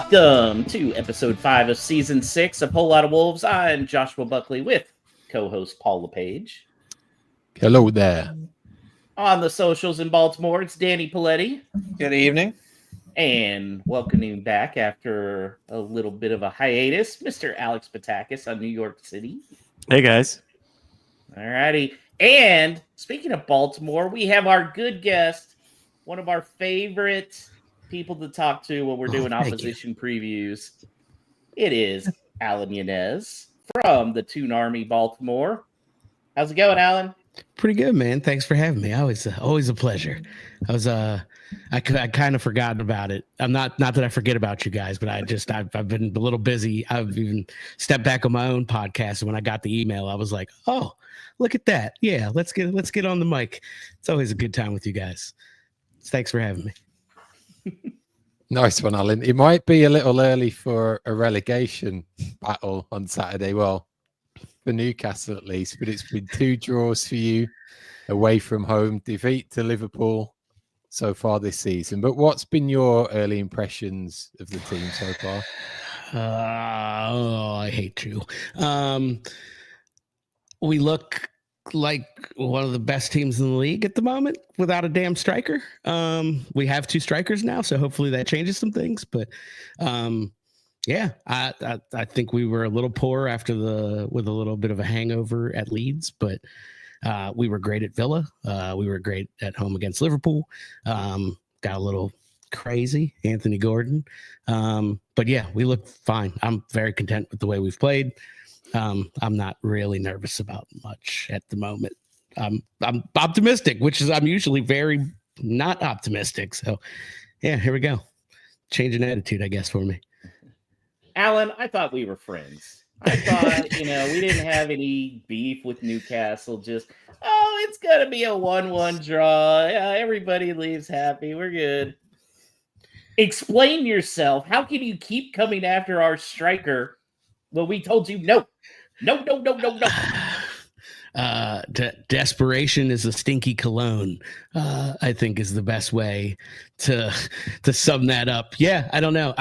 Welcome to episode 5 of season 6 of Whole Lot of Wolves. I'm Joshua Buckley with co-host Paul LePage. Hello there. On the socials in Baltimore, it's Danny Paletti. Good evening. And welcoming back after a little bit of a hiatus, Mr. Alex Patakis on New York City. Hey, guys. Alrighty. And speaking of Baltimore, we have our good guest, one of our favorite people to talk to when we're doing opposition previews. It is Alan Llanes from the Toon Army Baltimore. How's it going, Alan? Pretty good, man. Thanks for having me. Always a pleasure. I kind of forgotten about it. I'm not that I forget about you guys, but I've been a little busy. I've even stepped back on my own podcast. And when I got the email, I was like, oh, look at that. Yeah, let's get on the mic. It's always a good time with you guys. Thanks for having me. Nice one, Alan. It might be a little early for a relegation battle on Saturday. Well, for Newcastle at least, but it's been 2 draws for you away from home, defeat to Liverpool so far this season. But what's been your early impressions of the team so far? I hate you. We look like one of the best teams in the league at the moment without a damn striker. We have 2 strikers now, so hopefully that changes some things. But yeah, I think we were a little poor with a little bit of a hangover at Leeds, but we were great at Villa. We were great at home against Liverpool. Got a little crazy, Anthony Gordon. But yeah, we look fine. I'm very content with the way we've played. I'm not really nervous about much at the moment. I'm optimistic, which is I'm usually very not optimistic. So yeah, here we go. Change in attitude, I guess, for me. Alan, I thought we were friends. I thought, we didn't have any beef with Newcastle. Just, it's going to be a 1-1 draw. Yeah, everybody leaves happy. We're good. Explain yourself. How can you keep coming after our striker when we told you no? No. Desperation is a stinky cologne, I think is the best way to sum that up. Yeah, I don't know.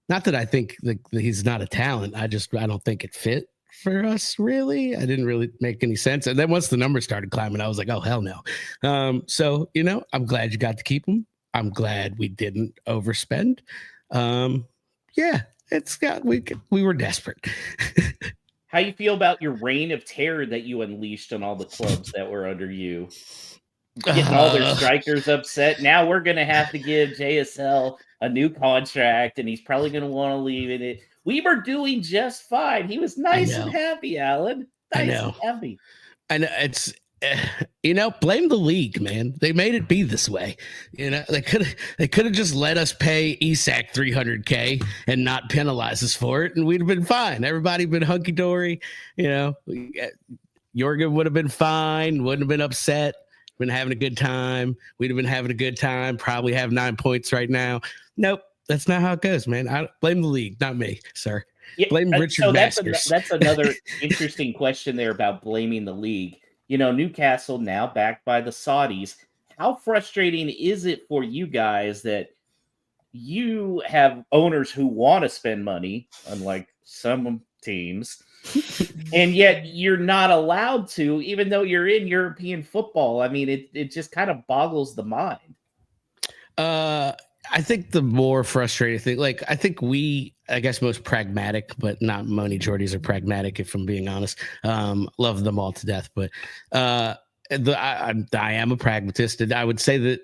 Not that I think that he's not a talent. I don't think it fit for us, really. I didn't really make any sense. And then once the numbers started climbing, I was like, oh, hell no. So, I'm glad you got to keep him. I'm glad we didn't overspend. Yeah, we were desperate. How you feel about your reign of terror that you unleashed on all the clubs that were under you? Getting all their strikers upset. Now we're going to have to give JSL a new contract, and he's probably going to want to leave it. We were doing just fine. He was nice and happy, Alan. Nice and happy. And it's, blame the league, man. They made it be this way. They could have just let us pay Isak $300K and not penalize us for it, and we'd have been fine. Everybody been hunky dory. Jorgen would have been fine. Wouldn't have been upset. Been having a good time. We'd have been having a good time. Probably have 9 points right now. Nope, that's not how it goes, man. I blame the league, not me, sir. Yeah, blame Richard Masters. That's another interesting question there about blaming the league. Newcastle now backed by the Saudis. How frustrating is it for you guys that you have owners who want to spend money, unlike some teams, and yet you're not allowed to, even though you're in European football? I mean, it just kind of boggles the mind. I think the more frustrating thing, I think I guess most pragmatic, but not Moni Jordies are pragmatic, if I'm being honest. Love them all to death, but I am a pragmatist, and I would say that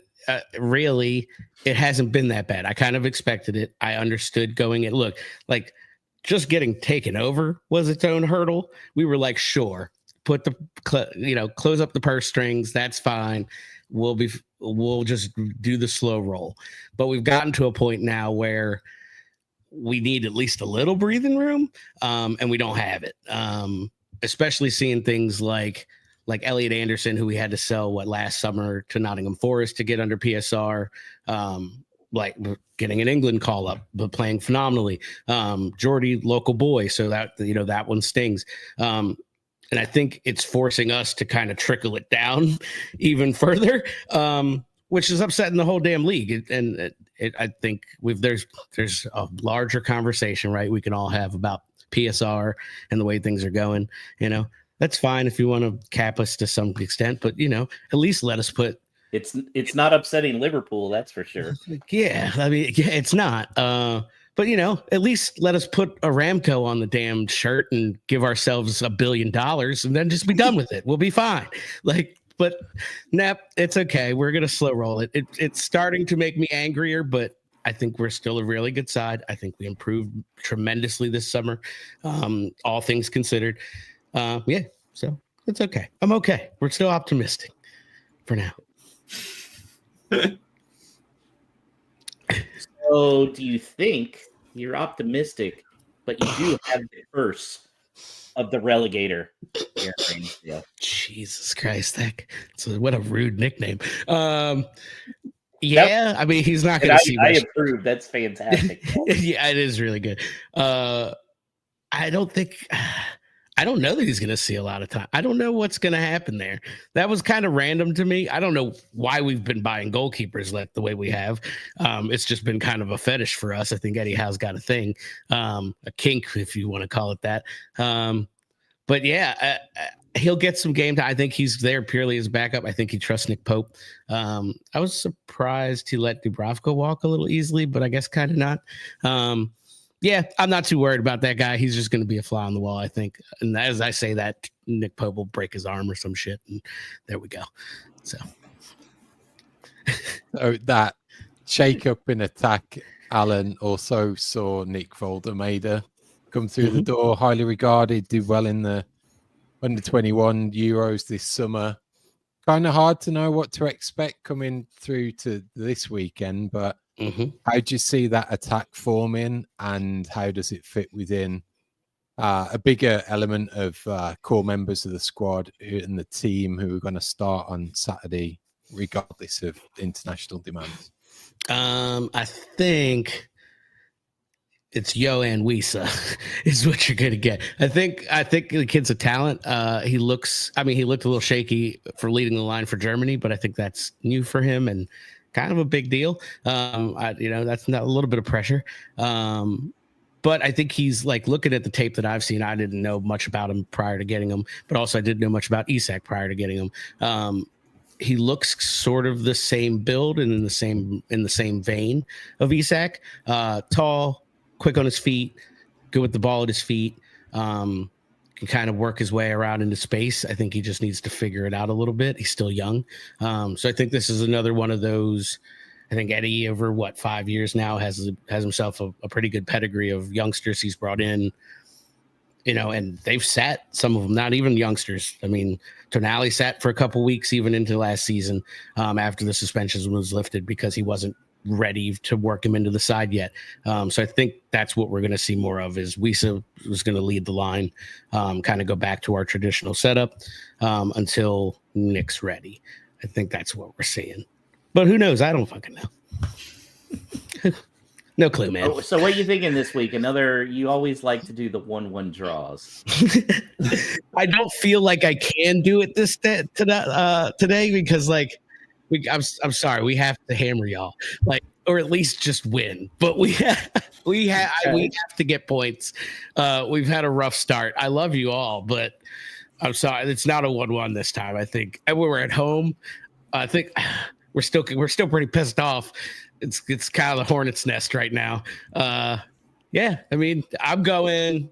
really it hasn't been that bad. I kind of expected it. I understood going in. Look, just getting taken over was its own hurdle. We were like, sure, put close up the purse strings. That's fine. We'll just do the slow roll. But we've gotten to a point now where we need at least a little breathing room, and we don't have it. Especially seeing things like Elliot Anderson, who we had to sell last summer to Nottingham Forest to get under PSR, getting an England call up, but playing phenomenally. Jordy, local boy, so that one stings. And I think it's forcing us to kind of trickle it down even further. which is upsetting the whole damn league. I think there's a larger conversation, right? We can all have about PSR and the way things are going. That's fine if you want to cap us to some extent, but at least let us put. It's not upsetting Liverpool, that's for sure. Yeah, I mean, yeah, it's not. But at least let us put Aramco on the damn shirt and give ourselves $1 billion, and then just be done with it. We'll be fine. But it's okay. We're gonna slow roll it. It's starting to make me angrier, but I think we're still a really good side. I think we improved tremendously this summer, all things considered. Yeah, so it's okay. I'm okay. We're still optimistic for now. So do you think you're optimistic, but you do have the curse of the relegator? Yeah. Jesus Christ, what a rude nickname. Yeah, I mean, he's not going to see I much. approve. That's fantastic. Yeah, it is really good. I don't know that he's going to see a lot of time. I don't know what's going to happen there. That was kind of random to me. I don't know why we've been buying goalkeepers the way we have. It's just been kind of a fetish for us. I think Eddie Howe's got a thing, a kink, if you want to call it that. But yeah, he'll get some game time. I think he's there purely as backup. I think he trusts Nick Pope. I was surprised he let Dubravka walk a little easily, but I guess kind of not. Yeah, I'm not too worried about that guy. He's just going to be a fly on the wall, I think. And as I say that, Nick Pope will break his arm or some shit, and there we go. So that shake-up in attack, Alan also saw Nick Voldermader come through the door, highly regarded, did well in the under-21 Euros this summer. Kind of hard to know what to expect coming through to this weekend, but how do you see that attack forming, and how does it fit within a bigger element of core members of the squad and the team who are going to start on Saturday, regardless of international demands? I think it's Yoann Wissa is what you're going to get. I think the kid's a talent. He looked a little shaky for leading the line for Germany, but I think that's new for him and kind of a big deal. That's not a little bit of pressure. But I think he's looking at the tape that I've seen. I didn't know much about him prior to getting him, but also I didn't know much about Isak prior to getting him. He looks sort of the same build and in the same vein of Isak. Tall, quick on his feet, good with the ball at his feet. Can kind of work his way around into space. I think he just needs to figure it out a little bit. He's still young. So I think this is another one of those. I think Eddie, over 5 years now, has himself a pretty good pedigree of youngsters he's brought in, and they've sat, some of them, not even youngsters. I mean, Tonali sat for a couple weeks, even into last season, after the suspension was lifted, because he wasn't ready to work him into the side yet. So I think that's what we're going to see more of, is Wissa was going to lead the line, kind of go back to our traditional setup until Nick's ready. I think that's what we're seeing. But who knows? I don't fucking know. No clue, man. Oh, so what are you thinking this week? You always like to do the 1-1 draws. I don't feel like I can do it today because I'm sorry, we have to hammer y'all, or at least just win. But we have to get points. We've had a rough start. I love you all, but I'm sorry, it's not a 1-1 this time. I think we're at home. I think we're still pretty pissed off. It's kind of the hornet's nest right now. Yeah, I mean, I'm going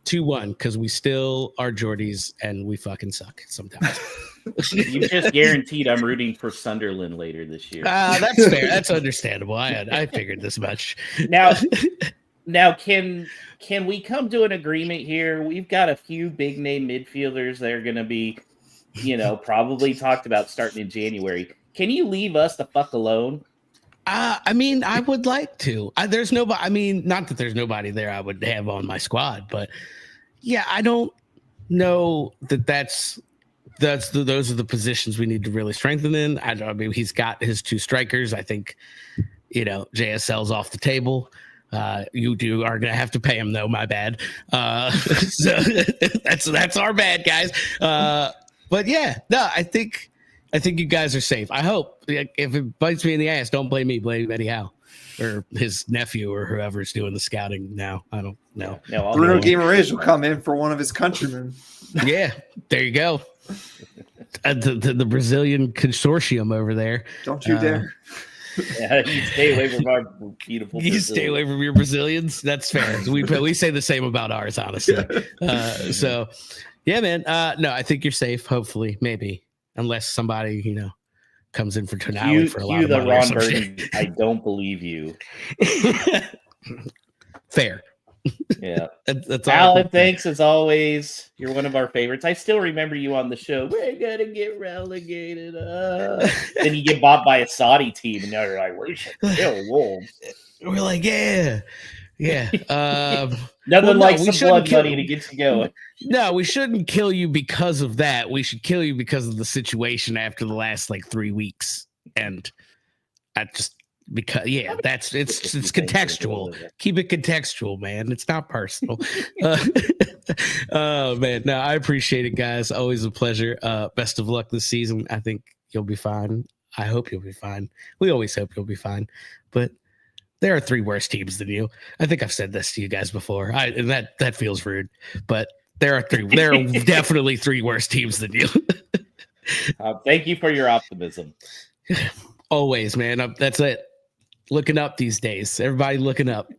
2-1 because we still are Geordies and we fucking suck sometimes. You just guaranteed I'm rooting for Sunderland later this year. That's fair. That's understandable. I figured this much. Now, can we come to an agreement here? We've got a few big name midfielders that are going to be, probably talked about starting in January. Can you leave us the fuck alone? I mean, I would like to. There's nobody. I mean, not that there's nobody there I would have on my squad, but yeah, I don't know that those are the positions we need to really strengthen in. I mean, he's got his 2 strikers. I think, JSL's off the table. You are going to have to pay him though. My bad. So that's our bad, guys. But yeah, no, I think I think you guys are safe. I hope. If it bites me in the ass, don't blame me. Blame Eddie Howe or his nephew or whoever's doing the scouting now. I don't know. No, I'll Bruno go. Guimaraes will come in for one of his countrymen. Yeah, there you go. The Brazilian consortium over there. Don't you dare. Yeah, you stay away from our beautiful. You stay away from your Brazilians. That's fair. We say the same about ours, honestly. So, yeah, man. No, I think you're safe. Hopefully, maybe, unless somebody comes in for Toon Army for a lot of money. Ron Burton. I don't believe you. Fair. Yeah. That's all. Alan, thanks as always. You're one of our favorites. I still remember you on the show. We're gonna get relegated. Then you get bought by a Saudi team, and they're like, "We should kill wolves." We're like, yeah. Nothing like some blood money to get you going. No, we shouldn't kill you because of that. We should kill you because of the situation after the last 3 weeks. And I just because it's contextual. Keep it contextual, man. It's not personal. Oh man, no, I appreciate it, guys. Always a pleasure. Best of luck this season. I think you'll be fine. I hope you'll be fine. We always hope you'll be fine. But there are 3 worse teams than you. I think I've said this to you guys before. And that feels rude, but there are definitely 3 worse teams than you. Thank you for your optimism. Always, man. That's it. Looking up these days. Everybody looking up.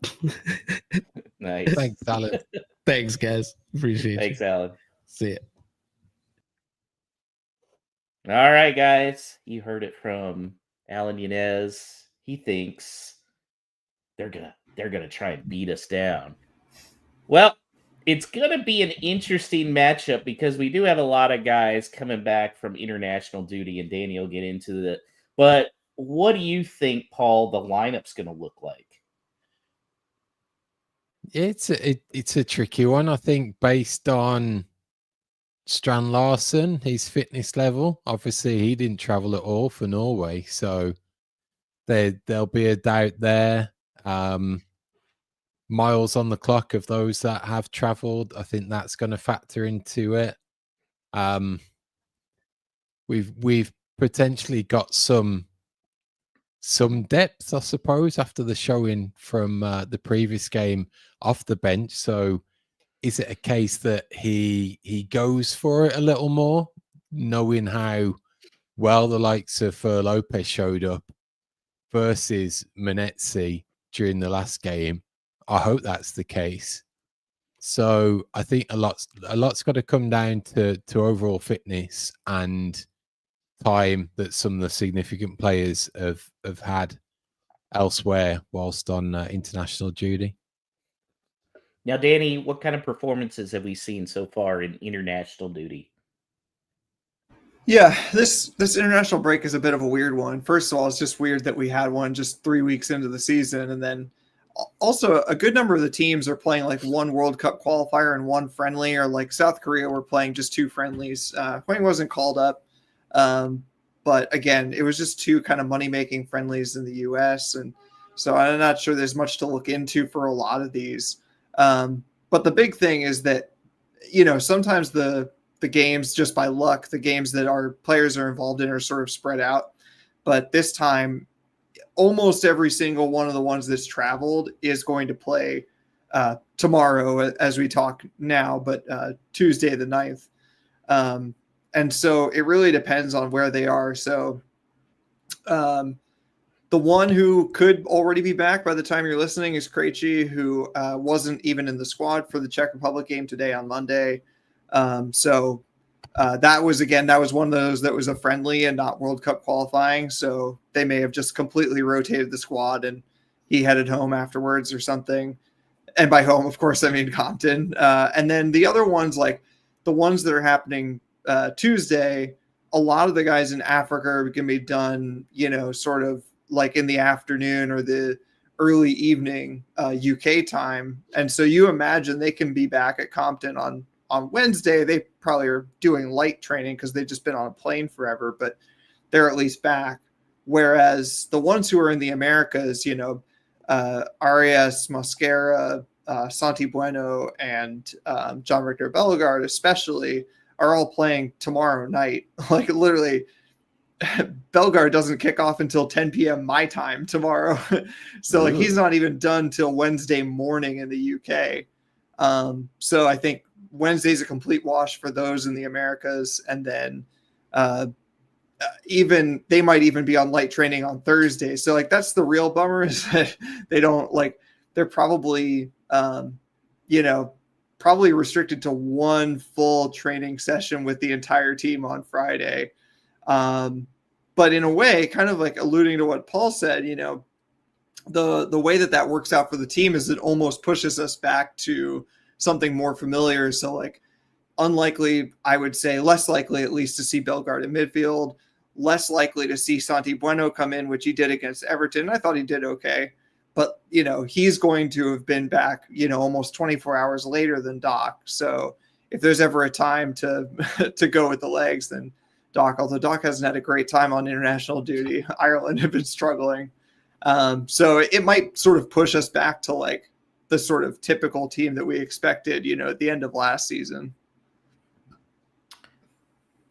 Nice. Thanks, Alan. Thanks, guys. Appreciate it. Thanks, Alan. See ya. All right, guys. You heard it from Alan Llanes. He thinks they're gonna try and beat us down. Well, it's gonna be an interesting matchup because we do have a lot of guys coming back from international duty, and Danny will get into that. But what do you think, Paul, the lineup's gonna look like? It's a tricky one, I think, based on Strand Larsen, his fitness level. Obviously, he didn't travel at all for Norway, so there'll be a doubt there. Miles on the clock of those that have traveled, I think that's going to factor into it. We've potentially got some depth, I suppose, after the showing from the previous game off the bench. So is it a case that he goes for it a little more, knowing how well the likes of Lopez showed up versus Manetzi during the last game? I hope that's the case. So I think a lot's got to come down to overall fitness and time that some of the significant players have had elsewhere whilst on international duty. Now, Danny, what kind of performances have we seen so far in international duty? Yeah, this international break is a bit of a weird one. First of all, it's just weird that we had one just 3 weeks into the season, and then also a good number of the teams are playing like one World Cup qualifier and one friendly, or like South Korea were playing just 2 friendlies. Hwang wasn't called up, but again, it was just 2 kind of money-making friendlies in the U.S., and so I'm not sure there's much to look into for a lot of these. But the big thing is that, sometimes the games, just by luck, the games that our players are involved in are sort of spread out. But this time, almost every single one of the ones that's traveled is going to play tomorrow as we talk now, but Tuesday the 9th. And so it really depends on where they are. So the one who could already be back by the time you're listening is Krejci, who wasn't even in the squad for the Czech Republic game today on Monday. So that was one of those that was a friendly and not World Cup qualifying. So they may have just completely rotated the squad and he headed home afterwards or something. And by home, of course, I mean Compton. And then the other ones, like the ones that are happening Tuesday, a lot of the guys in Africa are going to be done, sort of like in the afternoon or the early evening UK time. And so you imagine they can be back at Compton on Wednesday. They probably are doing light training because they've just been on a plane forever, but they're at least back. Whereas the ones who are in the Americas, Arias, Mosquera, Santi Bueno, and John Victor Bellegarde especially are all playing tomorrow night. Like literally Bellegarde doesn't kick off until 10 p.m. my time tomorrow. So like he's not even done till Wednesday morning in the UK. So I think Wednesday's a complete wash for those in the Americas. And then even they might even be on light training on Thursday. So like that's the real bummer is that they don't like they're probably probably restricted to one full training session with the entire team on Friday. But in a way, kind of like alluding to what Paul said, the way that works out for the team is it almost pushes us back to something more familiar. So like unlikely, I would say less likely at least to see Bellegarde in midfield, less likely to see Santi Bueno come in, which he did against Everton. I thought he did okay. But, he's going to have been back, almost 24 hours later than Doc. So if there's ever a time to go with the legs, then Doc, although Doc hasn't had a great time on international duty, Ireland have been struggling. So it might sort of push us back to like the sort of typical team that we expected, at the end of last season.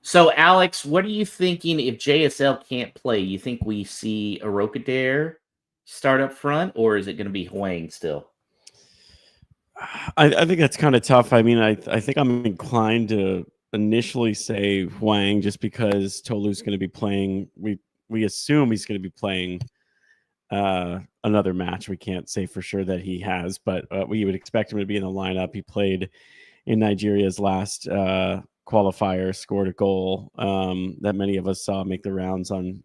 So, Alex, what are you thinking if JSL can't play? You think we see Arokadare start up front, or is it going to be Hwang still? I think that's kind of tough. I mean, I think I'm inclined to initially say Hwang just because Tolu's going to be playing. We assume he's going to be playing another match. We can't say for sure that he has, but we would expect him to be in the lineup. He played in Nigeria's last qualifier, scored a goal that many of us saw make the rounds on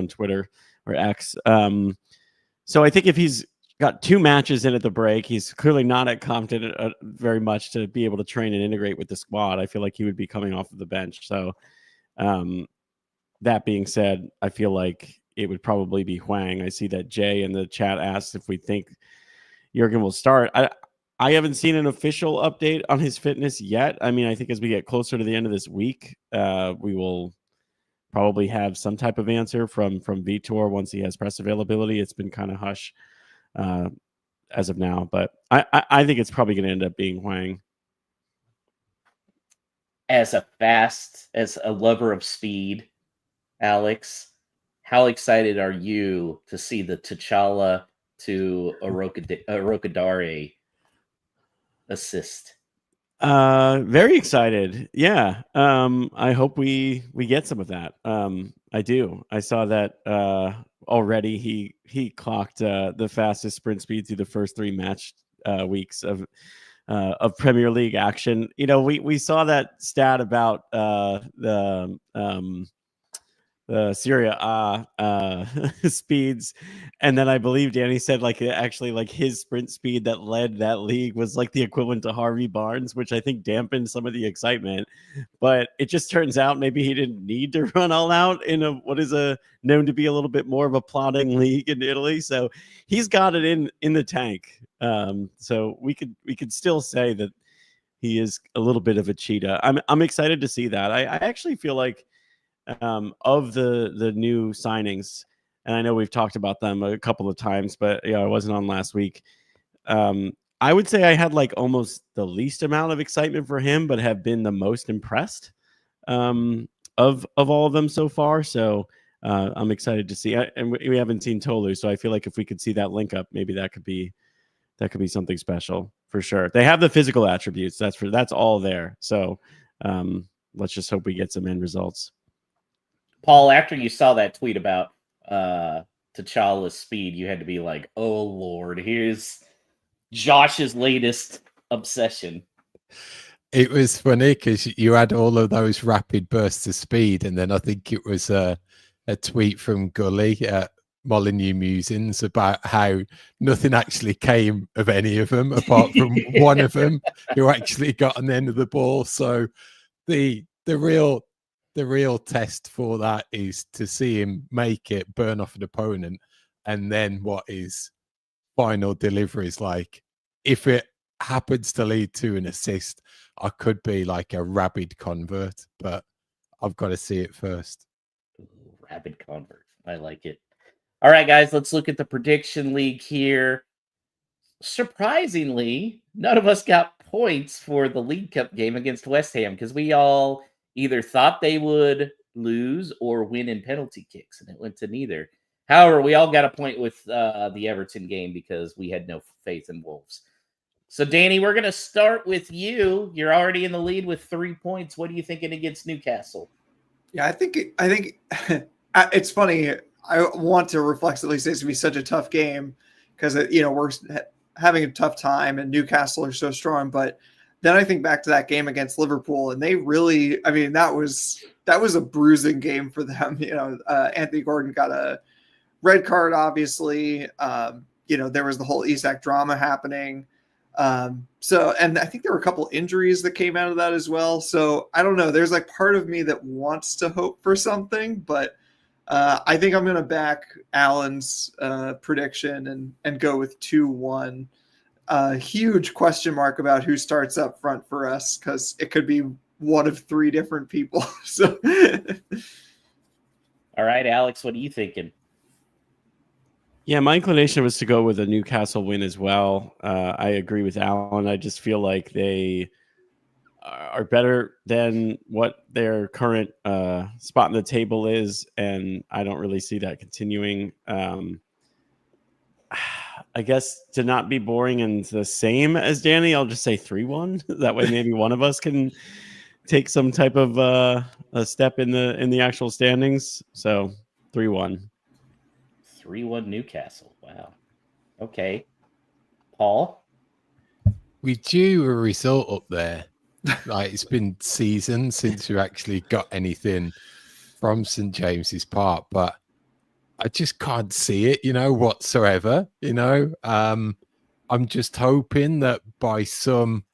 Twitter or X. So I think if he's got 2 matches in at the break, he's clearly not at confident very much to be able to train and integrate with the squad. I feel like he would be coming off of the bench. So that being said, I feel like it would probably be Hwang. I see that Jay in the chat asked if we think Jurgen will start. I haven't seen an official update on his fitness yet. I mean, I think as we get closer to the end of this week, we will probably have some type of answer from Vitor once he has press availability. It's been kind of hush as of now, but I think it's probably going to end up being Hwang. As a lover of speed, Alex, how excited are you to see the T'Challa to Arokadare assist? Very excited. Yeah. I hope we get some of that. I do. I saw that already. He clocked the fastest sprint speed through the first 3 match weeks of Premier League action. We saw that stat about the Syria speeds, and then I believe Danny said actually his sprint speed that led that league was like the equivalent to Harvey Barnes, which I think dampened some of the excitement. But it just turns out maybe he didn't need to run all out in what is known to be a little bit more of a plodding league in Italy. So he's got it in the tank. So we could still say that he is a little bit of a cheetah. I'm excited to see that. I actually feel like of the new signings, and I know we've talked about them a couple of times, but I wasn't on last week. I would say I had almost the least amount of excitement for him, but have been the most impressed of all of them so far. So I'm excited to see, and we haven't seen Tolu, so I feel like if we could see that link up, maybe that could be something special for sure. They have the physical attributes. That's all there. So let's just hope we get some end results. Paul, after you saw that tweet about T'Challa's speed, you had to be like, oh, Lord, here's Josh's latest obsession. It was funny because you had all of those rapid bursts of speed, and then I think it was a tweet from Gully at Molyneux Musings about how nothing actually came of any of them apart from one of them who actually got an end of the ball. So the real test for that is to see him make it, burn off an opponent, and then what his final delivery is like. If it happens to lead to an assist, I could be like a rabid convert, but I've got to see it first. Ooh, rabid convert. I like it. All right, guys, let's look at the prediction league here. Surprisingly, none of us got points for the League Cup game against West Ham because we all either thought they would lose or win in penalty kicks, and it went to neither. However, we all got a point with the Everton game because we had no faith in Wolves. So, Danny, we're going to start with you. You're already in the lead with 3 points. What are you thinking against Newcastle? Yeah, I think it's funny. I want to reflexively say it's going to be such a tough game because, we're having a tough time and Newcastle are so strong. But then I think back to that game against Liverpool, and they really, that was a bruising game for them. Anthony Gordon got a red card, obviously. There was the whole Isak drama happening. And I think there were a couple injuries that came out of that as well. So I don't know. There's like part of me that wants to hope for something, but I think I'm going to back Alan's prediction and go with 2-1. Huge question mark about who starts up front for us because it could be one of 3 different people. So, all right, Alex, what are you thinking? Yeah, my inclination was to go with a Newcastle win as well. I agree with Alan. I just feel like they are better than what their current spot in the table is, and I don't really see that continuing. I guess to not be boring and the same as Danny, I'll just say 3-1. That way maybe one of us can take some type of a step in the actual standings. So 3-1. 3-1 Newcastle. Wow. Okay. Paul? We due a result up there. Like, it's been seasons since we actually got anything from St. James's Park, but I just can't see it, whatsoever. I'm just hoping that by some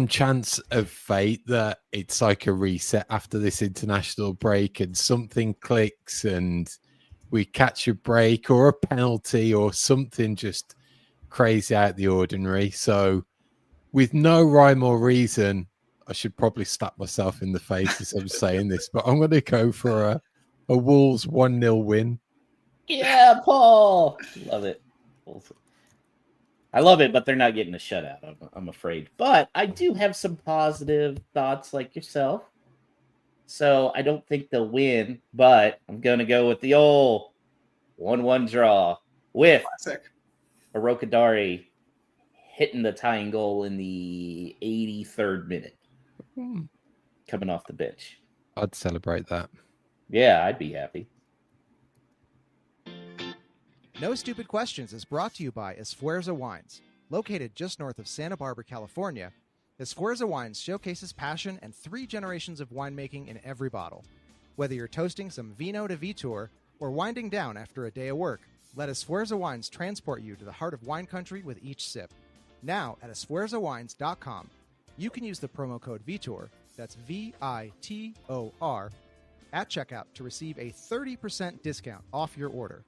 chance of fate that it's like a reset after this international break and something clicks and we catch a break or a penalty or something just crazy out the ordinary. So with no rhyme or reason, I should probably slap myself in the face as I'm saying this, but I'm going to go for a Wolves 1-0 win. Yeah, Paul. Love it. I love it, but they're not getting a shutout, I'm afraid. But I do have some positive thoughts like yourself. So I don't think they'll win, but I'm going to go with the old 1-1 draw with Arokadari hitting the tying goal in the 83rd minute. Coming off the bench. I'd celebrate that. Yeah, I'd be happy. No Stupid Questions is brought to you by Esfuerzo Wines. Located just north of Santa Barbara, California, Esfuerzo Wines showcases passion and 3 generations of winemaking in every bottle. Whether you're toasting some Vino de Vitor or winding down after a day of work, let Esfuerzo Wines transport you to the heart of wine country with each sip. Now at esfuerzowines.com, you can use the promo code VITOR, that's VITOR, at checkout to receive a 30% discount off your order.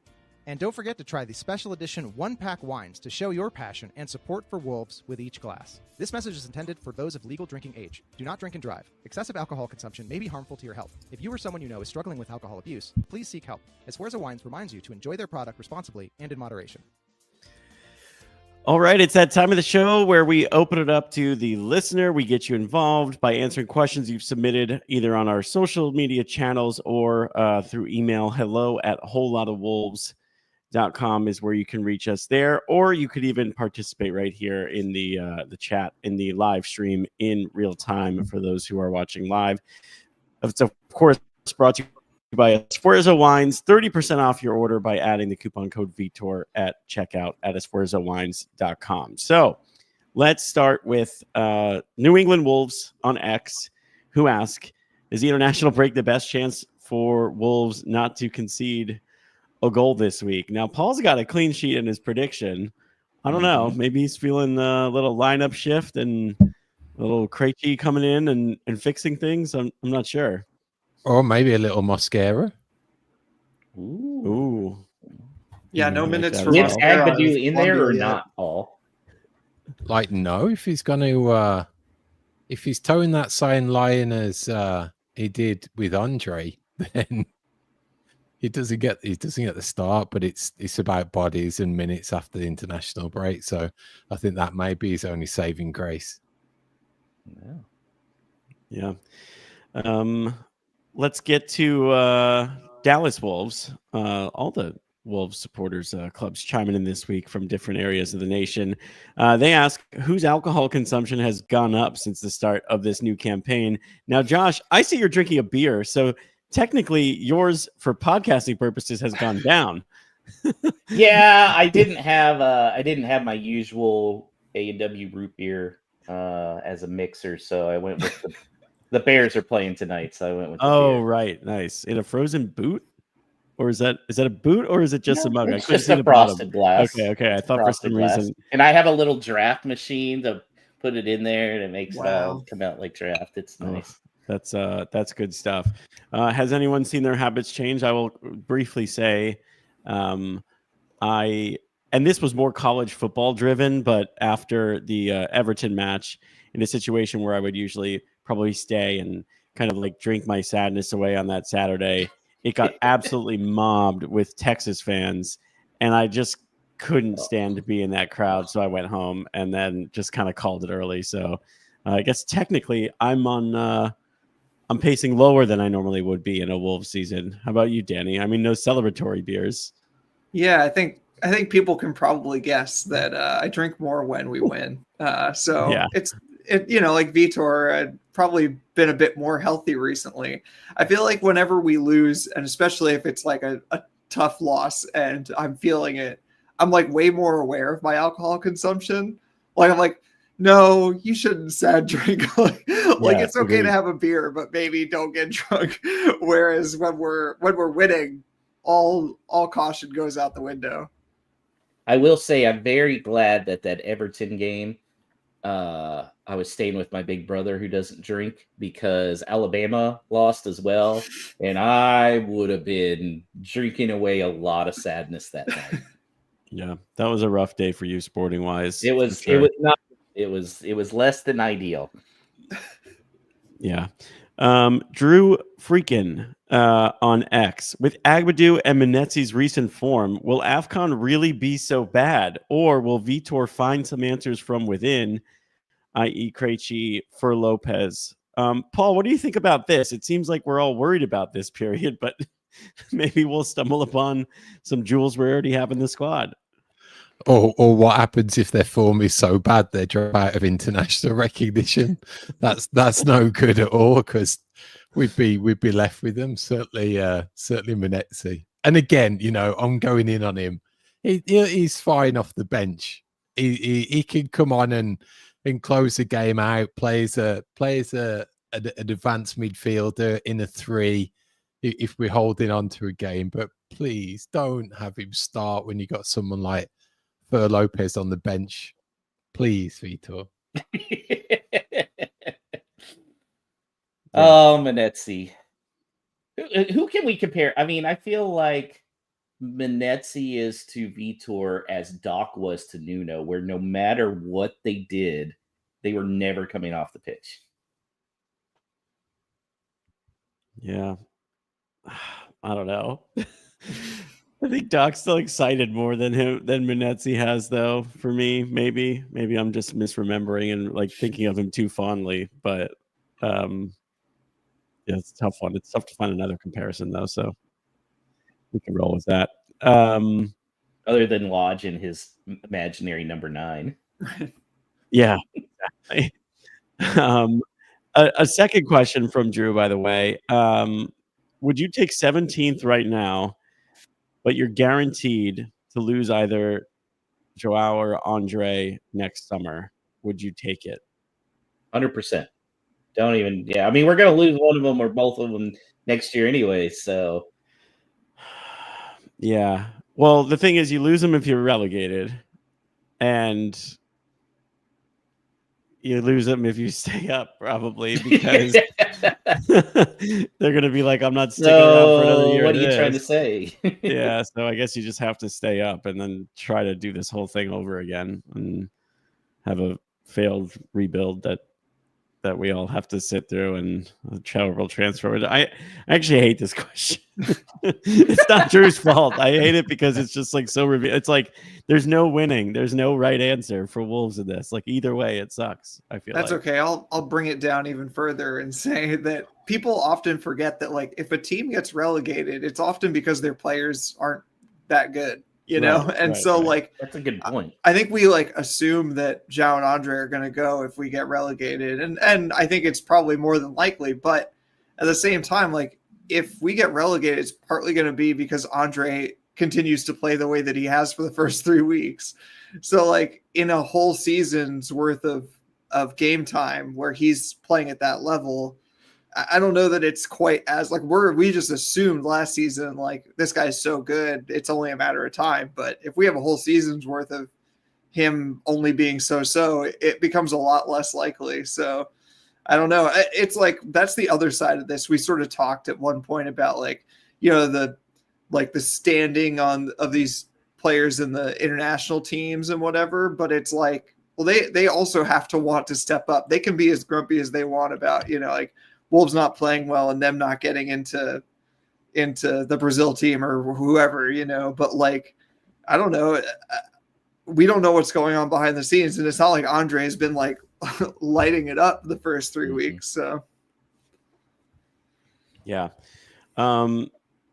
And don't forget to try the special edition 1-pack wines to show your passion and support for Wolves with each glass. This message is intended for those of legal drinking age. Do not drink and drive. Excessive alcohol consumption may be harmful to your health. If you or someone you know is struggling with alcohol abuse, please seek help. Esfuerzo Wines reminds you to enjoy their product responsibly and in moderation. All right, it's that time of the show where we open it up to the listener. We get you involved by answering questions you've submitted either on our social media channels or through email. hello@awholelotofwolves.com is where you can reach us there, or you could even participate right here in the chat in the live stream in real time for those who are watching live. It's of course brought to you by Esfuerzo Wines. 30% off your order by adding the coupon code VITOR at checkout at esfuerzowines.com. So let's start with New England Wolves on X, who ask, is the international break the best chance for Wolves not to concede a goal this week? Now, Paul's got a clean sheet in his prediction. I don't know. Maybe he's feeling a little lineup shift and a little Krejci coming in and fixing things. I'm not sure. Or maybe a little mascara. Ooh. Yeah, no minutes for Is mascara. Agbadu in there or yet. not, Paul? Like, no, if he's going to, if he's towing that sign line as he did with Andre, then he doesn't get the start, but it's about bodies and minutes after the international break. So I think that may be his only saving grace. Yeah. let's get to Dallas Wolves. All the Wolves supporters clubs chiming in this week from different areas of the nation. They ask whose alcohol consumption has gone up since the start of this new campaign. Now, Josh, I see you're drinking a beer, so technically yours for podcasting purposes has gone down. Yeah, I didn't have my usual A&W root beer as a mixer, so I went with the Bears are playing tonight, so I went with the beer. Right, nice. In a frozen boot, or is that a boot, or is it just a No, mug? I it's couldn't just see a the bottom. frosted glass. Okay. I It's a thought for frosted some glass. reason, And I have a little draft machine to put it in there, and it makes it all Wow. come out like draft. It's Oh, nice. that's good stuff. Has anyone seen their habits change? I will briefly say, and this was more college football driven, but after the Everton match, in a situation where I would usually probably stay and kind of like drink my sadness away on that Saturday, it got absolutely mobbed with Texas fans, and I just couldn't stand to be in that crowd, so I went home and then just kind of called it early. So I guess technically I'm pacing lower than I normally would be in a Wolves season. How about you, Danny? I mean, no celebratory beers. Yeah, I think people can probably guess that I drink more when we win. So Yeah. it's like Vitor, I'd probably been a bit more healthy recently. I feel like whenever we lose, and especially if it's like a tough loss and I'm feeling it, I'm like way more aware of my alcohol consumption. Like I'm like, no, you shouldn't sad drink. like it's okay agreed. to have a beer, but maybe don't get drunk. Whereas when we're winning, all caution goes out the window. I will say I'm very glad that Everton game, I was staying with my big brother who doesn't drink, because Alabama lost as well, and I would have been drinking away a lot of sadness that night. Yeah, that was a rough day for you sporting wise. It was not. It was less than ideal. Yeah. Drew Freakin on X. With Agbadou and Menetsi's recent form, will AFCON really be so bad? Or will Vitor find some answers from within, i.e. Krejci for Lopez? Paul, what do you think about this? It seems like we're all worried about this period, but maybe we'll stumble upon some jewels we already have in the squad. Or what happens if their form is so bad they drop out of international recognition? That's no good at all, because we'd be left with them. Certainly Menezes. And again, I'm going in on him. He's fine off the bench. He can come on and close the game out. Plays an advanced midfielder in a 3 if we're holding on to a game. But please don't have him start when you got someone like for Lopez on the bench, please, Vitor. Oh, Menezes. Who can we compare? I mean, I feel like Menezes is to Vitor as Doc was to Nuno, where no matter what they did, they were never coming off the pitch. Yeah. I don't know. I think Doc's still excited more than Menezes has, though. For me, maybe I'm just misremembering and like thinking of him too fondly. But yeah, it's a tough one. It's tough to find another comparison, though. So we can roll with that. Other than Lodge and his imaginary number 9. Yeah, exactly. A second question from Drew, by the way. Would you take 17th right now, but you're guaranteed to lose either Joao or Andre next summer? Would you take it? 100%. Don't even. Yeah, I mean, we're gonna lose one of them or both of them next year anyway. So, yeah. Well, the thing is, you lose them if you're relegated, and you lose them if you stay up, probably, because they're gonna be like, "I'm not sticking around for another year." What are you trying to say? Yeah, so I guess you just have to stay up and then try to do this whole thing over again and have a failed rebuild that that we all have to sit through and travel transfer. I actually hate this question. It's not Drew's fault. I hate it because it's just like so it's like there's no winning. There's no right answer for Wolves in this. Like either way, it sucks. I feel That's like. okay. I'll bring it down even further and say that people often forget that like if a team gets relegated, it's often because their players aren't that good, you know? And so like that's a good point. I think we like assume that Zhao and Andre are going to go if we get relegated. And I think it's probably more than likely, but at the same time, like if we get relegated, it's partly going to be because Andre continues to play the way that he has for the first 3 weeks. So like in a whole season's worth of game time where he's playing at that level, I don't know that it's quite as like we just assumed last season, like this guy's so good, it's only a matter of time. But if we have a whole season's worth of him only being so, it becomes a lot less likely. So I don't know. It's like, that's the other side of this. We sort of talked at one point about like, you know, the standing of these players in the international teams and whatever, but it's like, well, they also have to want to step up. They can be as grumpy as they want about, you know, like Wolves not playing well and them not getting into the Brazil team or whoever, you know, but like, I don't know. We don't know what's going on behind the scenes. And it's not like Andre has been like lighting it up the first 3 weeks. So. Yeah.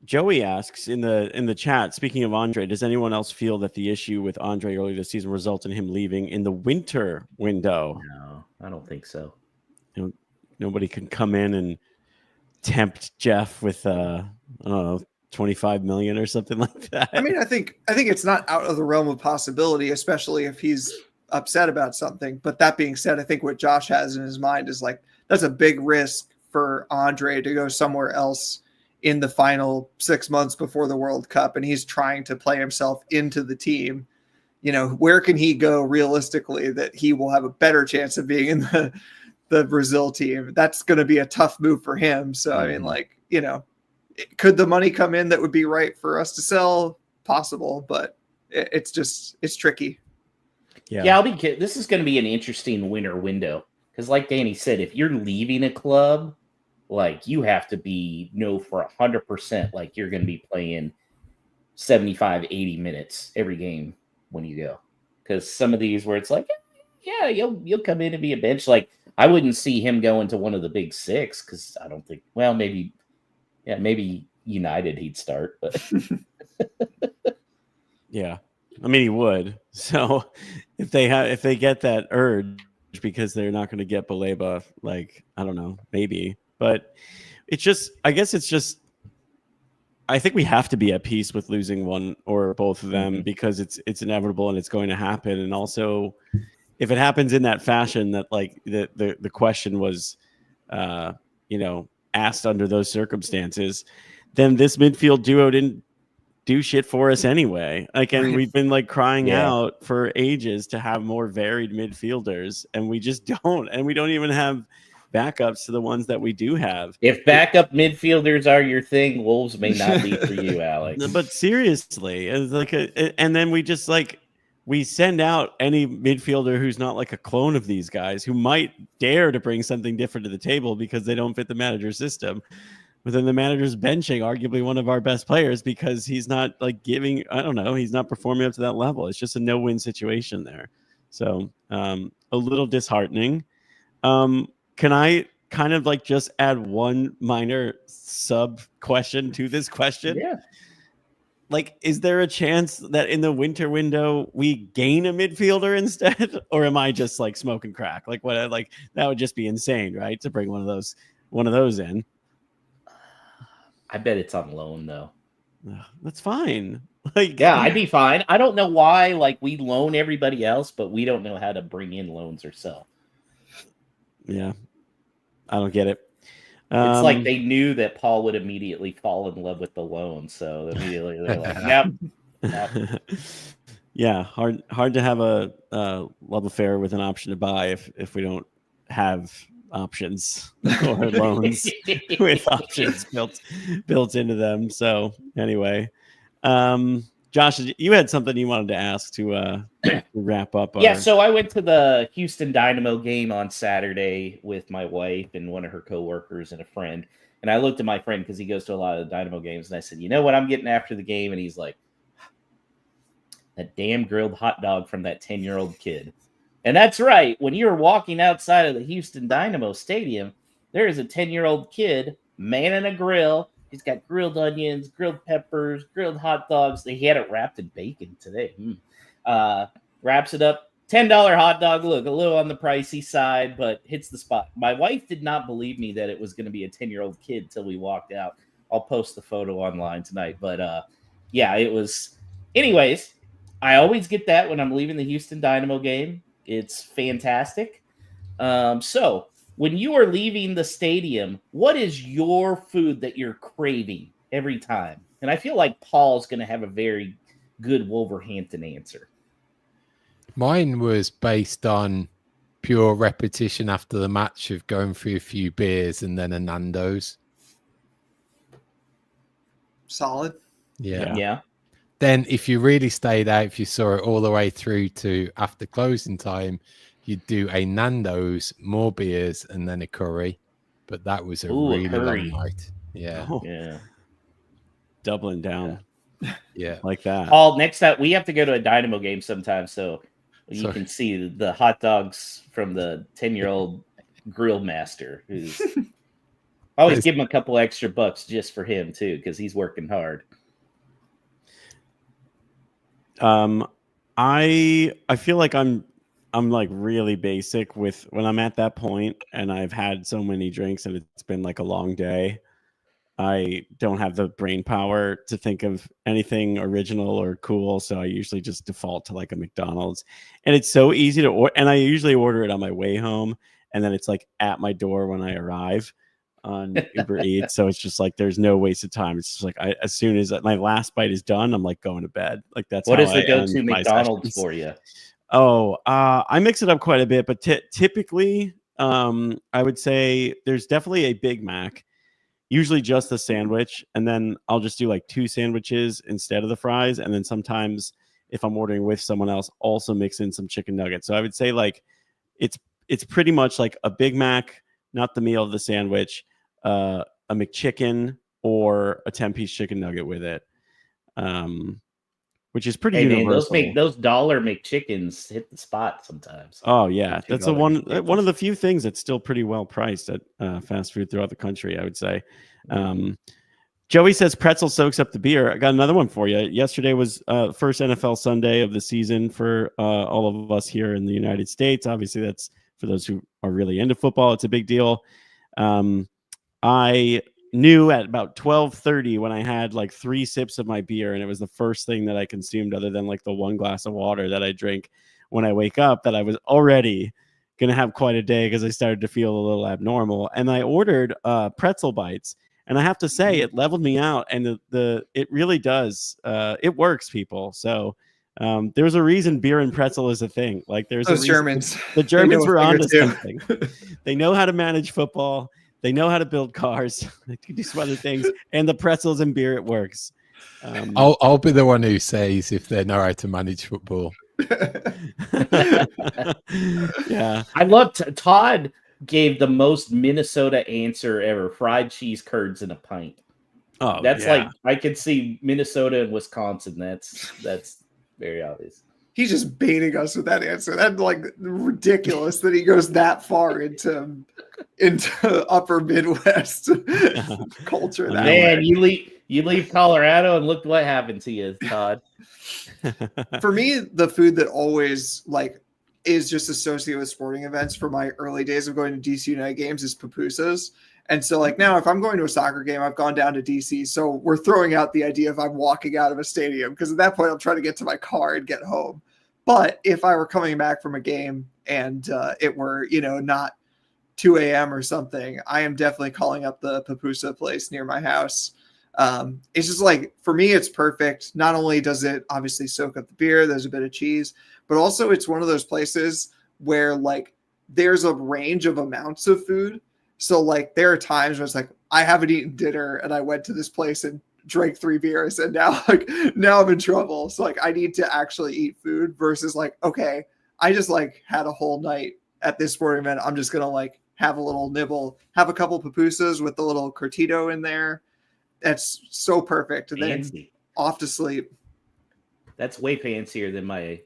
Joey asks in the chat, speaking of Andre, does anyone else feel that the issue with Andre early this season resulted in him leaving in the winter window? No, I don't think so. Nobody can come in and tempt Jeff with I don't know, 25 million or something like that. I mean, I think it's not out of the realm of possibility, especially if he's upset about something. But that being said, I think what Josh has in his mind is like, that's a big risk for Andre to go somewhere else in the final 6 months before the World Cup. And he's trying to play himself into the team. You know, where can he go realistically that he will have a better chance of being in the Brazil team? That's going to be a tough move for him. So, I mean, like, you know, could the money come in that would be right for us to sell? Possible, but it's tricky. Yeah, this is going to be an interesting winter window because, like Danny said, if you're leaving a club, like you have to know for 100% like you're going to be playing 75, 80 minutes every game when you go. Because some of these where it's like, yeah, you'll come in and be a bench. Like I wouldn't see him going to one of the big six because I don't think. Well, maybe United he'd start, but yeah, I mean he would. So if they get that urge because they're not going to get Baleba, like I don't know, maybe. But it's just, I guess it's just, I think we have to be at peace with losing one or both of them because it's inevitable and it's going to happen. And also, if it happens in that fashion that like the question was, asked under those circumstances, then this midfield duo didn't do shit for us anyway. Like, and we've been like crying out for ages to have more varied midfielders, and we just don't. And we don't even have backups to the ones that we do have. If backup midfielders are your thing, Wolves may not be for you, Alex. But seriously, it's like and then we just like we send out any midfielder who's not like a clone of these guys who might dare to bring something different to the table because they don't fit the manager's system. But then the manager's benching arguably one of our best players because he's not like giving, I don't know, he's not performing up to that level. It's just a no-win situation there. So a little disheartening. Can I kind of like just add one minor sub question to this question? Yeah. Like, is there a chance that in the winter window we gain a midfielder instead? Or am I just like smoking crack? Like what, like that would just be insane, right? To bring one of those in. I bet it's on loan though. That's fine. Like, yeah, I'd be fine. I don't know why like we loan everybody else, but we don't know how to bring in loans ourselves. Yeah, I don't get it. It's like they knew that Paul would immediately fall in love with the loan, so immediately they're like, "Nope." Yeah, hard to have a love affair with an option to buy if we don't have options or loans with options built into them. So anyway, Josh, you had something you wanted to ask to wrap up. Yeah, so I went to the Houston Dynamo game on Saturday with my wife and one of her coworkers and a friend. And I looked at my friend because he goes to a lot of the Dynamo games, and I said, "You know what I'm getting after the game?" And he's like, "That damn grilled hot dog from that 10-year-old kid." And that's right. When you're walking outside of the Houston Dynamo Stadium, there is a 10-year-old kid manning a grill. He's got grilled onions, grilled peppers, grilled hot dogs. He had it wrapped in bacon today. Wraps it up. $10 hot dog. Look, a little on the pricey side, but hits the spot. My wife did not believe me that it was going to be a 10-year-old kid till we walked out. I'll post the photo online tonight. But yeah, it was. Anyways, I always get that when I'm leaving the Houston Dynamo game. It's fantastic. So when you are leaving the stadium, what is your food that you're craving every time? And I feel like Paul's going to have a very good Wolverhampton answer. Mine was based on pure repetition after the match of going through a few beers and then a Nando's. Solid. Yeah. Then if you really stayed out, if you saw it all the way through to after closing time, you'd do a Nando's, more beers, and then a curry. But that was a really long night. Yeah. Oh. Yeah. Doubling down. Yeah. Like that. Paul, next time we have to go to a Dynamo game sometime, so you can see the hot dogs from the 10-year-old grill master. Who's always give him a couple extra bucks just for him too, because he's working hard. I feel like I'm like really basic with when I'm at that point and I've had so many drinks and it's been like a long day. I don't have the brain power to think of anything original or cool, so I usually just default to like a McDonald's. And it's so easy to order, and I usually order it on my way home, and then it's like at my door when I arrive on Uber Eats. So it's just like there's no waste of time. It's just like as soon as my last bite is done, I'm like going to bed. Like that's what how is the I go-to end my McDonald's sessions. for you? Oh, I mix it up quite a bit, but typically, I would say there's definitely a Big Mac. Usually just the sandwich, and then I'll just do like 2 sandwiches instead of the fries. And then sometimes if I'm ordering with someone else, also mix in some chicken nuggets. So I would say like it's pretty much like a Big Mac, not the meal, the sandwich, a McChicken, or a 10-piece chicken nugget with it, which is pretty universal. Man, those dollar McChickens hit the spot sometimes. Oh yeah, that's one of the few things that's still pretty well priced at fast food throughout the country, I would say. Joey says pretzel soaks up the beer. I got another one for you. Yesterday was first NFL Sunday of the season for all of us here in the United States. Obviously, that's for those who are really into football. It's a big deal. I knew at about 12:30 when I had like 3 sips of my beer, and it was the first thing that I consumed other than like the 1 glass of water that I drink when I wake up, that I was already going to have quite a day because I started to feel a little abnormal. And I ordered pretzel bites, and I have to say it leveled me out, and it really does. It works, people. So there's a reason beer and pretzel is a thing. Like there's those Germans. The Germans were onto something. They know how to manage football. They know how to build cars. They can do some other things. And the pretzels and beer, it works. I'll be the one who says if they know how to manage football. Yeah. I love Todd gave the most Minnesota answer ever. Fried cheese curds in a pint. Oh, that's yeah. like I could see Minnesota and Wisconsin. That's very obvious. He's just baiting us with that answer. That's like ridiculous that he goes that far into upper Midwest culture. That Man, way. you leave Colorado and look what happened to you, Todd. For me, the food that always like is just associated with sporting events for my early days of going to DC United games is pupusas. And so like now if I'm going to a soccer game, I've gone down to DC. So we're throwing out the idea of I'm walking out of a stadium, because at that point I'm trying to get to my car and get home. But if I were coming back from a game and it were, not 2 a.m. or something, I am definitely calling up the pupusa place near my house. It's just like, for me, it's perfect. Not only does it obviously soak up the beer, there's a bit of cheese, but also it's one of those places where like there's a range of amounts of food. So like there are times where it's like, I haven't eaten dinner and I went to this place and drank 3 beers, and now I'm in trouble. So like I need to actually eat food versus like, okay, I just like had a whole night at this sporting event. I'm just gonna like have a little nibble, have a couple pupusas with the little curtido in there. That's so perfect. And then Fancy. off to sleep. That's way fancier than my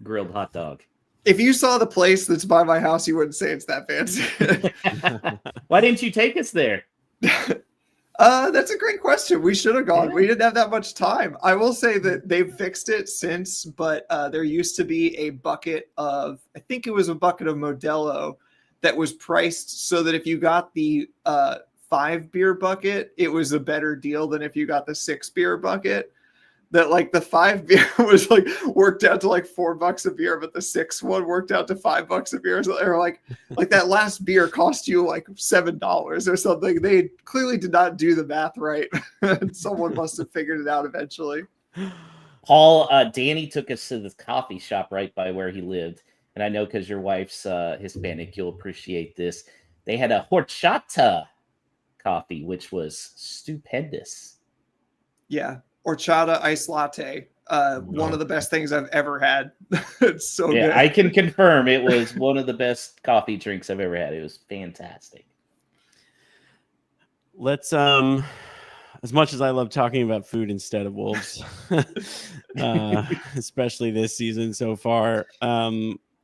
grilled hot dog. If you saw the place that's by my house, you wouldn't say it's that fancy. Why didn't you take us there? That's a great question. We should have gone. Yeah. We didn't have that much time. I will say that they've fixed it since, but there used to be a bucket of, I think it was a bucket of Modelo that was priced so that if you got the 5 beer bucket, it was a better deal than if you got the 6 beer bucket. That like the 5 beer was like worked out to like $4 a beer, but the 6 one worked out to $5 a beer. So or like that last beer cost you like $7 or something. They clearly did not do the math right. Someone must have figured it out eventually. Paul, Danny took us to this coffee shop right by where he lived. And I know because your wife's Hispanic, you'll appreciate this. They had a horchata coffee, which was stupendous. Yeah. Horchata iced latte. One of the best things I've ever had. It's so good. Yeah, I can confirm it was one of the best coffee drinks I've ever had. It was fantastic. Let's as much as I love talking about food instead of Wolves, especially this season so far,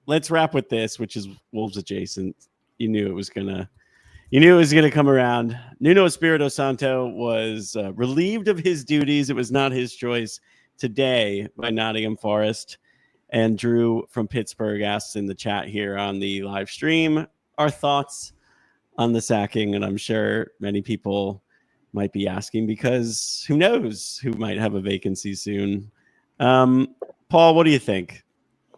let's wrap with this, which is Wolves adjacent. You knew it was gonna come around. Nuno Espirito Santo was relieved of his duties. It was not his choice today by Nottingham Forest. And Drew from Pittsburgh asks in the chat here on the live stream our thoughts on the sacking. And I'm sure many people might be asking because who knows who might have a vacancy soon. Paul, what do you think?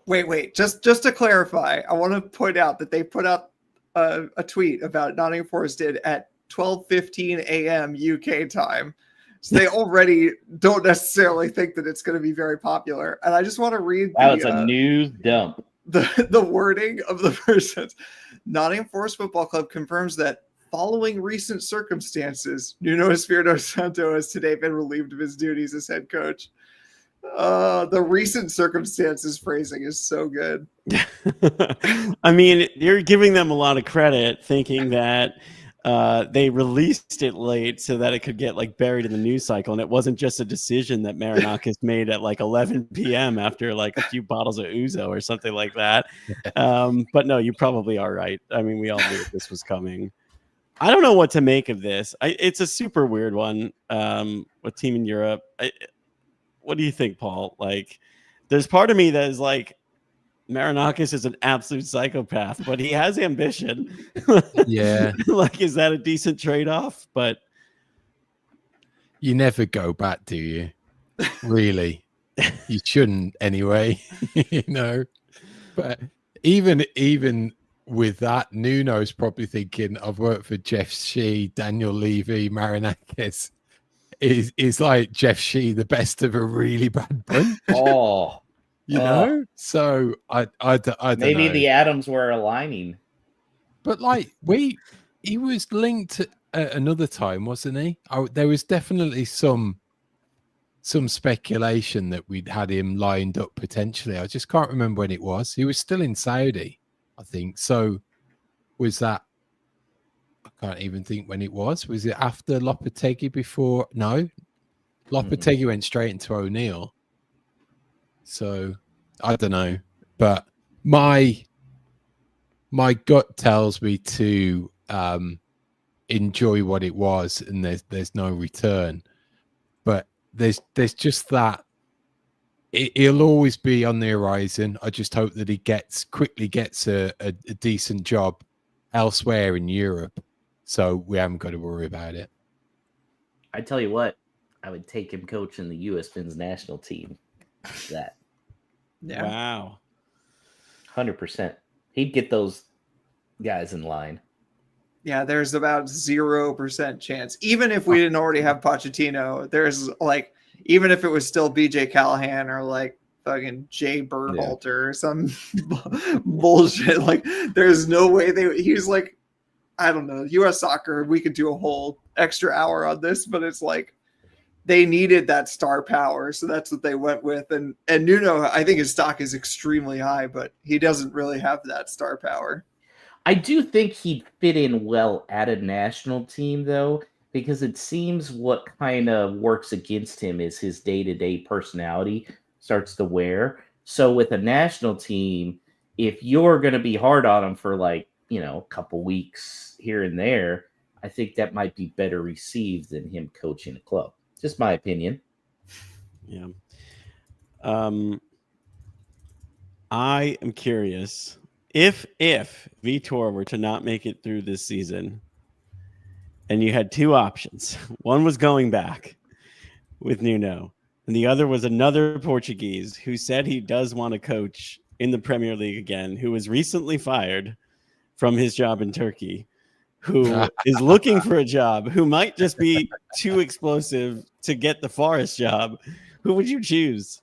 Wait. Just to clarify, I want to point out that they put out a tweet about Nottingham Forest did at 12:15 a.m. UK time. So they already don't necessarily think that it's going to be very popular. And I just want to read It's a news dump. The wording of the person. Nottingham Forest Football Club confirms that following recent circumstances, Nuno Espirito Santo has today been relieved of his duties as head coach. The recent circumstances phrasing is so good. I mean, you're giving them a lot of credit thinking that they released it late so that it could get like buried in the news cycle. And it wasn't just a decision that Marinakis made at like 11 p.m. after like a few bottles of Ouzo or something like that. But no, you probably are right. I mean, we all knew this was coming. I don't know what to make of this. It's a super weird one with Team in Europe. What do you think, Paul? Like, there's part of me that is like, Marinakis is an absolute psychopath, but he has ambition. Yeah. Like, is that a decent trade-off? But you never go back, do you? Really? You shouldn't anyway, you know. But even with that, Nuno's probably thinking, I've worked for Jeff Shee, Daniel Levy, Marinakis. Is like Jeff Shee the best of a really bad bunch? Oh, you know. So I don't maybe know. the atoms were aligning. But like he was linked at another time, wasn't he? There was definitely some speculation that we'd had him lined up potentially. I just can't remember when it was. He was still in Saudi, I think. So was that? I can't even think when it was. Was it after Lopetegui before? No, Lopetegui went straight into O'Neill. So I don't know, but my gut tells me to enjoy what it was, and there's no return. But there's just that he'll always be on the horizon. I just hope that he quickly gets a decent job elsewhere in Europe, so we haven't got to worry about it. I tell you what, I would take him coaching the U.S. men's national team. That. Yeah. wow. 100%. He'd get those guys in line. Yeah, there's about 0% chance. Even if we didn't already have Pochettino, there's like, even if it was still BJ Callahan or like fucking Jay Berhalter or some bullshit, like there's no way he's like, I don't know, US soccer, we could do a whole extra hour on this, but it's like they needed that star power, so that's what they went with. And Nuno, I think his stock is extremely high, but he doesn't really have that star power. I do think he'd fit in well at a national team, though, because it seems what kind of works against him is his day-to-day personality starts to wear. So with a national team, if you're going to be hard on him for like, a couple weeks here and there, I think that might be better received than him coaching a club. Just my opinion. Yeah. I am curious if Vitor were to not make it through this season, and you had two options. One was going back with Nuno, and the other was another Portuguese who said he does want to coach in the Premier League again, who was recently fired from his job in Turkey, who is looking for a job, who might just be too explosive to get the Forest job. Who would you choose?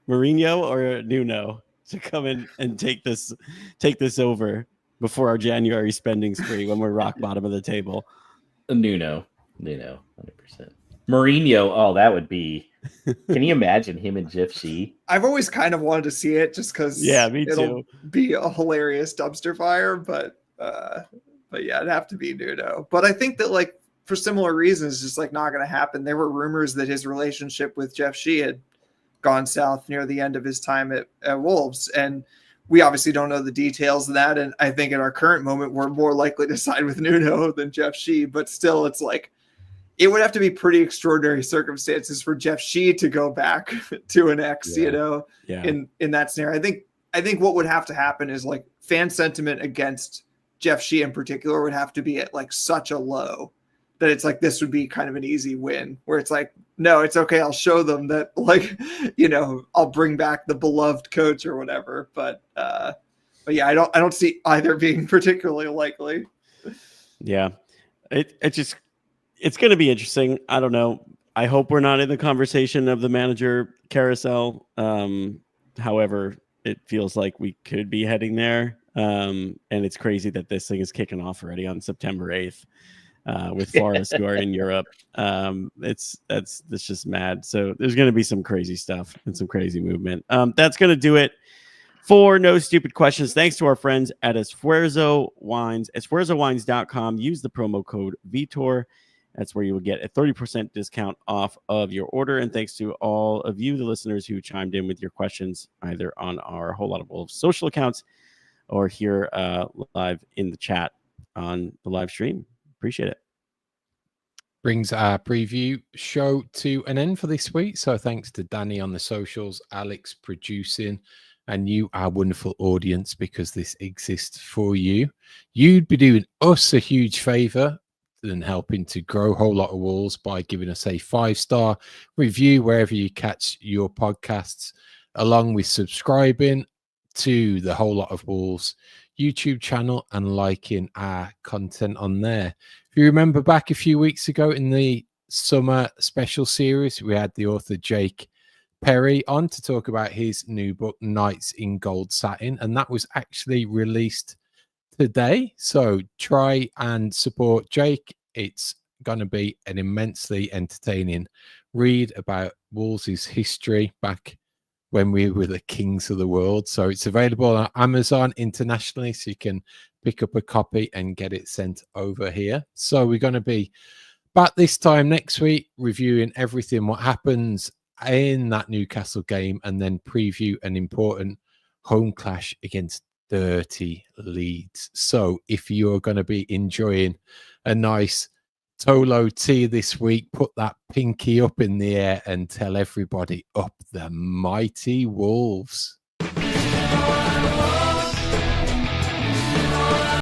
Mourinho or Nuno to come in and take this over before our January spending spree when we're rock bottom of the table? Nuno, 100%. Mourinho, oh, that would be. Can you imagine him and Jeff Shee? I've always kind of wanted to see it just because it'll be a hilarious dumpster fire, but yeah, it'd have to be Nuno. But I think that, like, for similar reasons, just like not going to happen. There were rumors that his relationship with Jeff Shee had gone south near the end of his time at Wolves, and we obviously don't know the details of that. And I think in our current moment, we're more likely to side with Nuno than Jeff Shee. But still, it's like it would have to be pretty extraordinary circumstances for Jeff Shee to go back to an ex, in that scenario. I think what would have to happen is like fan sentiment against Jeff Shee in particular would have to be at like such a low that it's like this would be kind of an easy win, where it's like, no, it's okay. I'll show them that, like, I'll bring back the beloved coach or whatever. But yeah, I don't see either being particularly likely. Yeah, it's going to be interesting. I don't know. I hope we're not in the conversation of the manager carousel. However, it feels like we could be heading there. And it's crazy that this thing is kicking off already on September 8th. With Forest who are in Europe. It's just mad. So there's going to be some crazy stuff and some crazy movement. That's going to do it for No Stupid Questions. Thanks to our friends at Esfuerzo Wines, esfuerzowines.com. Use the promo code Vitor. That's where you will get a 30% discount off of your order. And thanks to all of you, the listeners who chimed in with your questions, either on our Whole Lot of Wolves social accounts or here live in the chat on the live stream. Appreciate it. Brings our preview show to an end for this week. So thanks to Danny on the socials, Alex producing, and you, our wonderful audience, because this exists for you. You'd be doing us a huge favor than helping to grow a Whole Lot of Wolves by giving us a 5-star review wherever you catch your podcasts, along with subscribing to the Whole Lot of Wolves YouTube channel and liking our content on there. If you remember back a few weeks ago in the summer special series, we had the author Jake Perry on to talk about his new book, Knights in Gold Satin, and that was actually released today. So try and support Jake. It's going to be an immensely entertaining read about Wolves' history back when we were the kings of the world. So it's available on Amazon internationally, so you can pick up a copy and get it sent over here. So we're going to be back this time next week, reviewing everything what happens in that Newcastle game, and then preview an important home clash against dirty Leeds. So if you're going to be enjoying a nice Tolo tea this week, put that pinky up in the air and tell everybody up the mighty Wolves.